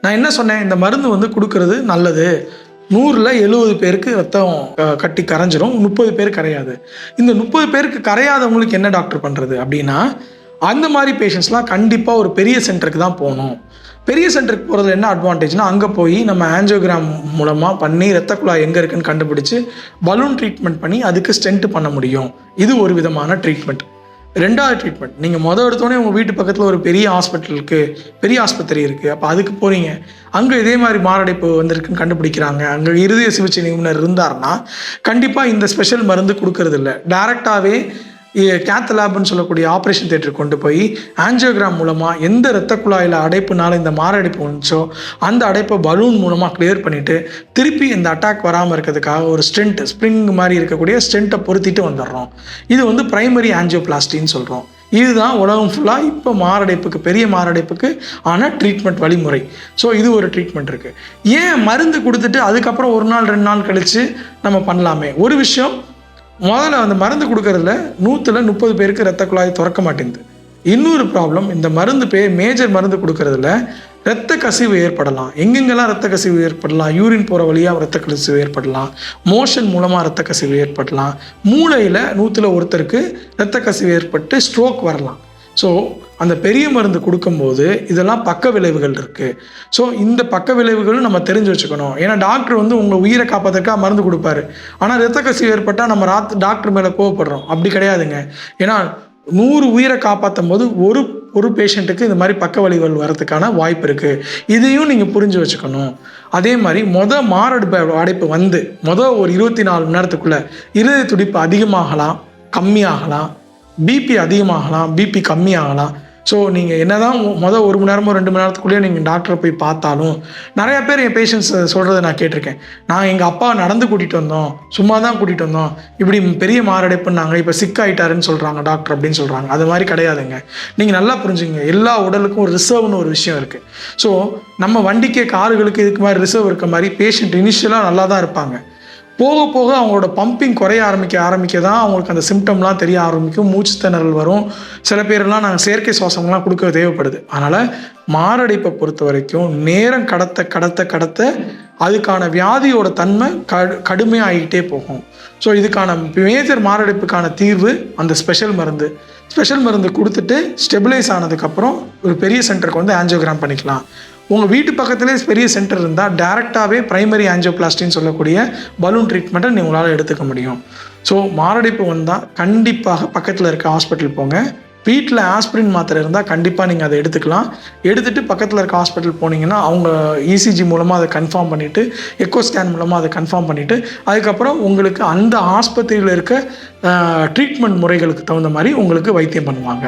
நான் என்ன சொன்னேன், இந்த மருந்து வந்து கொடுக்கறது நல்லது. 100ல் 70 பேருக்கு ரத்தம் கட்டி கரைஞ்சிரும், 30 பேர் கரையாது. இந்த 30 பேருக்கு கரையாதவங்களுக்கு என்ன டாக்டர் பண்ணுறது அப்படின்னா, அந்த மாதிரி பேஷண்ட்ஸ்லாம் கண்டிப்பாக ஒரு பெரிய சென்டருக்கு தான் போகணும். பெரிய சென்டருக்கு போகிறதுல என்ன அட்வான்டேஜ்னால், அங்கே போய் நம்ம ஆஞ்சியோகிராம் மூலமாக பண்ணி ரத்த குழாய் எங்கே இருக்குன்னு கண்டுபிடிச்சி பலூன் ட்ரீட்மெண்ட் பண்ணி அதுக்கு ஸ்டென்ட் பண்ண முடியும். இது ஒரு விதமான ட்ரீட்மெண்ட். 2வது ட்ரீட்மெண்ட், நீங்கள் எடுத்தோடனே உங்கள் வீட்டு பக்கத்தில் ஒரு பெரிய பெரிய ஆஸ்பத்திரி இருக்குது, அப்போ அதுக்கு போகிறீங்க. அங்கே இதே மாதிரி மாரடைப்பு வந்திருக்குன்னு கண்டுபிடிக்கிறாங்க, அங்கே இருதய சிகிச்சை நிபுணர் இருந்தார்னா கண்டிப்பாக இந்த ஸ்பெஷல் மருந்து கொடுக்கறது இல்லை. டைரெக்டாகவே கேத் லேப்னு சொல்லக்கூடிய ஆப்ரேஷன் தியேட்டருக்கு கொண்டு போய் ஆஞ்சியோகிராம் மூலமாக எந்த இரத்த குழாயில் அடைப்புனால இந்த மாரடைப்பு வந்துச்சோ அந்த அடைப்பை பலூன் மூலமாக கிளியர் பண்ணிவிட்டு திருப்பி இந்த அட்டாக் வராமல் இருக்கிறதுக்காக ஒரு ஸ்டென்ட், ஸ்ப்ரிங் மாதிரி இருக்கக்கூடிய ஸ்டென்ட்டை பொருத்திட்டு வந்துடுறோம். இது வந்து பிரைமரி ஆஞ்சியோபிளாஸ்டின்னு சொல்கிறோம். இதுதான் உலகம் ஃபுல்லாக இப்போ மாரடைப்புக்கு, பெரிய மாரடைப்புக்கு ஆன ட்ரீட்மெண்ட் வழிமுறை. ஸோ இது ஒரு ட்ரீட்மெண்ட் இருக்குது. ஏன் மருந்து கொடுத்துட்டு அதுக்கப்புறம் 1 நாள் 2 நாள் கழித்து நம்ம பண்ணலாமே? ஒரு விஷயம், முதல்ல அந்த மருந்து கொடுக்கறதுல 100ல் 30 பேருக்கு ரத்த குழாய் திறக்க மாட்டேங்குது. இன்னொரு ப்ராப்ளம், இந்த மருந்து மேஜர் மருந்து கொடுக்கறதுல இரத்த கசிவு ஏற்படலாம். எங்கெங்கெல்லாம் இரத்த கசிவு ஏற்படலாம், யூரின் போகிற வழியாக இரத்த கசிவு ஏற்படலாம், மோஷன் மூலமாக இரத்த கசிவு ஏற்படலாம், மூளையில் 100ல் ஒருத்தருக்கு இரத்த கசிவு ஏற்பட்டு ஸ்ட்ரோக் வரலாம். ஸோ அந்த பெரிய மருந்து கொடுக்கும்போது இதெல்லாம் பக்க விளைவுகள் இருக்குது. ஸோ இந்த பக்க விளைவுகளும் நம்ம தெரிஞ்சு வச்சுக்கணும். ஏன்னா டாக்டர் வந்து உங்கள் உயிரை காப்பாற்றுறதுக்காக மருந்து கொடுப்பாரு, ஆனால் இரத்த கசிவு ஏற்பட்டால் நம்ம டாக்டர் மேலே கோவப்படுறோம். அப்படி கிடையாதுங்க. ஏன்னா 100 உயிரை காப்பாற்றும் போது ஒரு பேஷண்ட்டுக்கு இந்த மாதிரி பக்க விளைவுகள் வரதுக்கான வாய்ப்பு இருக்குது. இதையும் நீங்கள் புரிஞ்சு வச்சுக்கணும். அதே மாதிரி மாரடைப்பு அடைப்பு வந்து ஒரு 24 மணி நேரத்துக்குள்ளே இருதய துடிப்பு அதிகமாகலாம், கம்மியாகலாம், பிபி அதிகமாகலாம், பிபி கம்மியாகலாம். ஸோ நீங்கள் என்ன தான் 1 மணி நேரமோ 2 மணி நேரத்துக்குள்ளேயே நீங்கள் டாக்டரை போய் பார்த்தாலும், நிறையா பேர் என் பேஷண்ட்ஸ் சொல்கிறத நான் கேட்டிருக்கேன். நான் எங்கள் அப்பா நடந்து கூட்டிகிட்டு வந்தோம், சும்மா தான் கூட்டிகிட்டு வந்தோம், இப்படி பெரிய மாரடைப்புன்னாங்க, இப்போ சிக் ஆகிட்டாருன்னு சொல்கிறாங்க டாக்டர் அப்படின்னு சொல்கிறாங்க. அது மாதிரி கிடையாதுங்க. நீங்கள் நல்லா புரிஞ்சுங்க, எல்லா உடலுக்கும் ஒரு ரிசர்வ்னு ஒரு விஷயம் இருக்குது. ஸோ நம்ம வண்டிக்கு, கார்களுக்கு இதுக்கு மாதிரி ரிசர்வ் இருக்க மாதிரி பேஷண்ட் இனிஷியலாக நல்லா தான் இருப்பாங்க. போக போக அவங்களோட பம்பிங் குறைய ஆரம்பிக்க தான் அவங்களுக்கு அந்த சிம்டம்லாம் தெரிய ஆரம்பிக்கும். மூச்சு திணறல் வரும். சில பேரெல்லாம் நாங்கள் செயற்கை சுவாசம்லாம் கொடுக்க தேவைப்படுது. அதனால் மாரடைப்பை பொறுத்த வரைக்கும் நேரம் கடத்த அதுக்கான வியாதியோட தன்மை கடுமையாகிட்டே போகும். ஸோ இதுக்கான மேஜர் மாரடைப்புக்கான தீர்வு அந்த ஸ்பெஷல் மருந்து கொடுத்துட்டு ஸ்டெபிலைஸ் ஆனதுக்கப்புறம் ஒரு பெரிய சென்டருக்கு வந்து ஆஞ்சியோகிராம் பண்ணிக்கலாம். உங்கள் வீட்டு பக்கத்துலேயே பெரிய சென்டர் இருந்தால் டைரெக்டாகவே பிரைமரி ஆஞ்சியோபிளாஸ்டின்னு சொல்லக்கூடிய பலூன் ட்ரீட்மெண்ட்டை உங்களால் எடுத்துக்க முடியும். ஸோ மாரடைப்பு வந்தால் கண்டிப்பாக பக்கத்தில் இருக்க ஹாஸ்பிட்டல் போங்க. வீட்டில் ஆஸ்பிரின் மாத்திரை இருந்தால் கண்டிப்பாக நீங்கள் அதை எடுத்துக்கலாம். எடுத்துகிட்டு பக்கத்தில் இருக்க ஹாஸ்பிட்டல் போனீங்கன்னா அவங்க இசிஜி மூலமாக அதை கன்ஃபார்ம் பண்ணிவிட்டு, எக்கோ ஸ்கேன் மூலமாக அதை கன்ஃபார்ம் பண்ணிவிட்டு, அதுக்கப்புறம் உங்களுக்கு அந்த ஆஸ்பத்திரியில் இருக்க ட்ரீட்மெண்ட் முறைகளுக்கு தகுந்த மாதிரி உங்களுக்கு வைத்தியம் பண்ணுவாங்க.